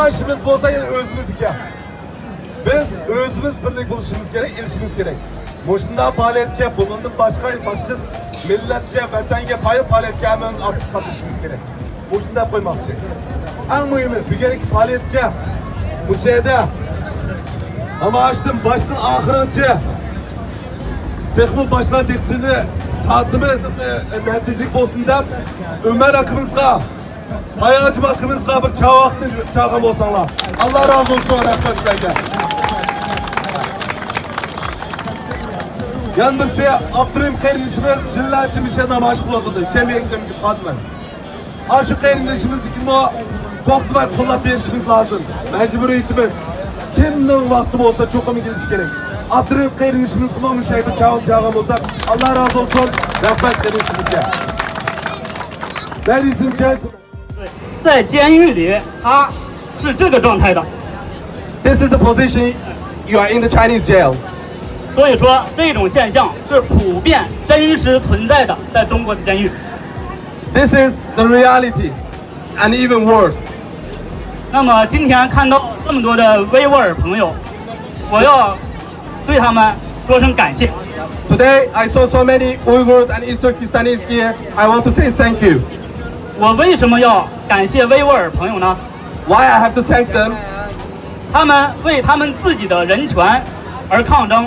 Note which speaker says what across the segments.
Speaker 1: işimiz bolsa yine özümüzdeki. Biz özümüz birlik buluşumuz gerek, ilişimiz gerek. Boşunda faaliyetke, bulundum başka milletke, vatanga payı faaliyetke hemen artık katışımız gerek. Boşunda koymakçı. En mühimi, bir gerek faaliyetke, bu şeyde, ama açtım baştan ahırınca, teknik başına diktiğini, tatımız, neticik olsun da, Ömer akımızga, Hayacım akımızga bir çağım olsanlar. Allah razı olsun arkadaşlar. Yalnız size Abdurrahim kardeşimiz jillarcha bir şey namaş kılatıdı. Şemiyek kadmen. Aşı kardeşimiz kim o? Toktuma kollap verişimiz lazım. Mecburiyetimiz. Kimden vakti olsa çok ömür gelişi gerek. Abdurrahim kardeşimiz kim olmuş şeyde çağım olsa Allah razı olsun. Rahmet kardeşimizge. Ladies and gentlemen.
Speaker 2: 在监狱里，他是这个状态的。
Speaker 1: This is the position you are in the Chinese jail.
Speaker 2: 所以说，这种现象是普遍、真实存在的，在中国的监狱。
Speaker 1: This is the reality, and even worse.
Speaker 2: 那么今天看到这么多的维吾尔朋友，我要对他们说声感谢。
Speaker 1: Today I saw so many Uyghurs and East Turkestanese here. I want to say thank you.
Speaker 2: 我为什么要感谢维吾尔朋友呢？
Speaker 1: Why I have to thank them?
Speaker 2: 他们为他们自己的人权而抗争。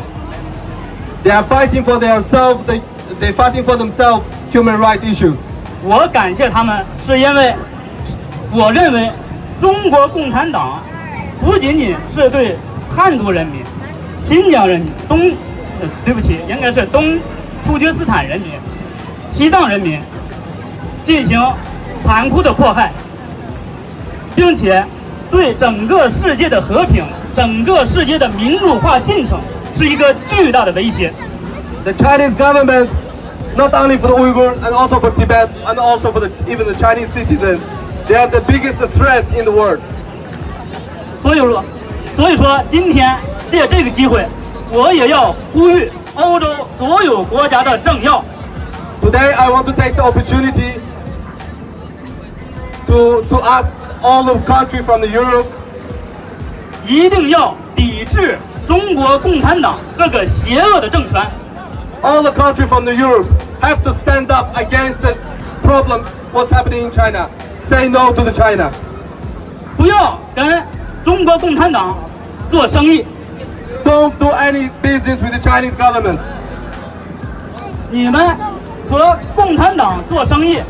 Speaker 1: They are fighting for themselves. They're fighting for themselves human rights issues.
Speaker 2: 我感谢他们，是因为我认为中国共产党不仅仅是对汉族人民、新疆人民、对不起，应该是东突厥斯坦人民、西藏人民进行残酷的迫害，并且对整个世界的和平、整个世界的民主化进程是一个巨大的威胁。
Speaker 1: The Chinese government, not only for the Uyghurs and also for Tibet and also for even the Chinese citizens, they are the biggest threat in the world.
Speaker 2: 所以说，今天借这个机会，我也要呼吁欧洲所有国家的政要。
Speaker 1: Today I want to take the opportunity to ask all the countries from the Europe.
Speaker 2: 一定要抵制中国共产党这个邪恶的政权。
Speaker 1: All the countries from the Europe have to stand up against the problem what's happening in China. Say no to the China.
Speaker 2: 不要跟中国共产党做生意。
Speaker 1: Don't do any business with the Chinese government.
Speaker 2: 你们和共产党做生意，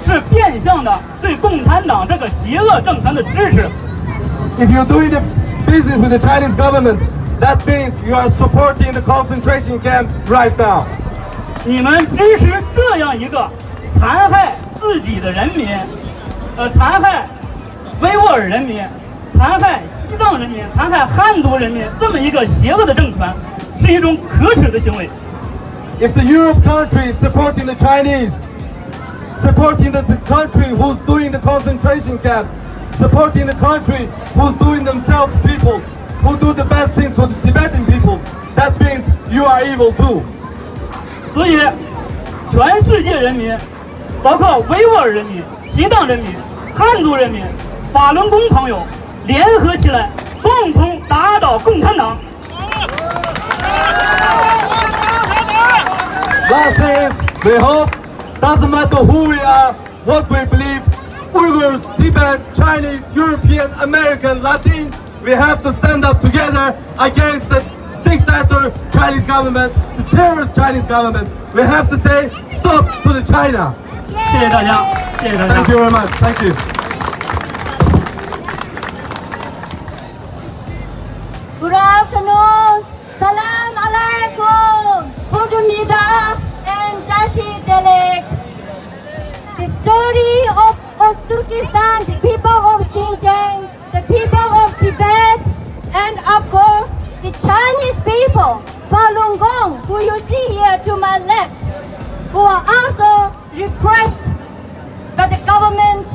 Speaker 2: 是变相的对共产党这个邪恶政权的支持。
Speaker 1: If you're doing the business with the Chinese government, that means you are supporting the concentration camp right now.
Speaker 2: 你们支持这样一个残害自己的人民，残害维吾尔人民、残害西藏人民、残害汉族人民这么一个邪恶的政权，是一种可耻的行为。
Speaker 1: If the Europe country is supporting the Chinese, supporting the country who's doing the concentration camp, supporting the country who's doing themselves people, who do the bad things for the Tibetan people, that means you are evil too.
Speaker 2: 所以，全世界人民，包括维吾尔人民、西藏人民、汉族人民、法轮功朋友，联合起来，共同打倒共产党。
Speaker 1: Last is, we hope, doesn't matter who we are, what we believe, Uyghurs, Tibet, Chinese, European, American, Latin, we have to stand up together against the dictator Chinese government, the terrorist Chinese government. We have to say stop to the China.
Speaker 2: 谢谢大家，谢谢大家。
Speaker 1: Thank you very much. Thank you.
Speaker 3: Good afternoon. Salam alaikum. Khudumida and Jashi Delek. The story of Turkestan, the people of Xinjiang, the people of Tibet, and of course the Chinese people, Falun Gong, who you see here to my left, who are also repressed by the government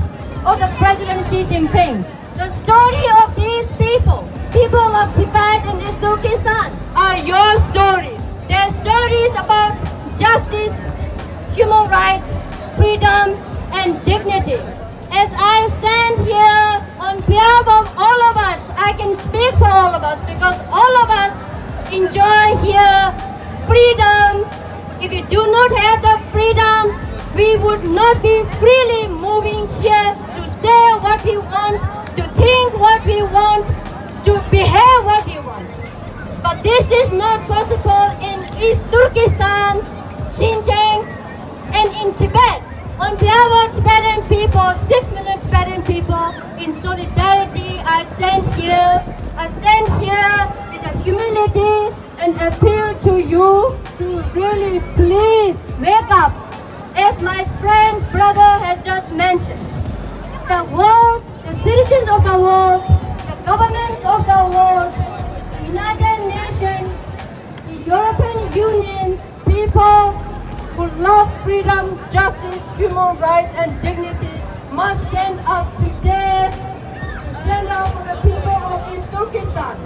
Speaker 3: of the President Xi Jinping. The story of these people, people of Tibet and East Turkestan, are your stories. Their stories about justice, human rights, freedom, and dignity. As I stand here on on behalf of all of us, I can speak for all of us because all of us enjoy here freedom. If you do not have the freedom, we would not be freely moving here to say what we want, to think what we want, to behave what we want. But this is not possible in East Turkestan, Xinjiang, and in Tibet. On behalf of Tibetan people, 6 million Tibetan people, in solidarity, I stand here. I stand here with a humility and appeal to you to really please wake up. As my friend, brother has just mentioned, the world, the citizens of the world, the governments of the world, the United Nations, the European Union, people who love freedom, justice, human rights, and dignity must stand up today, stand up for the people of East Turkestan.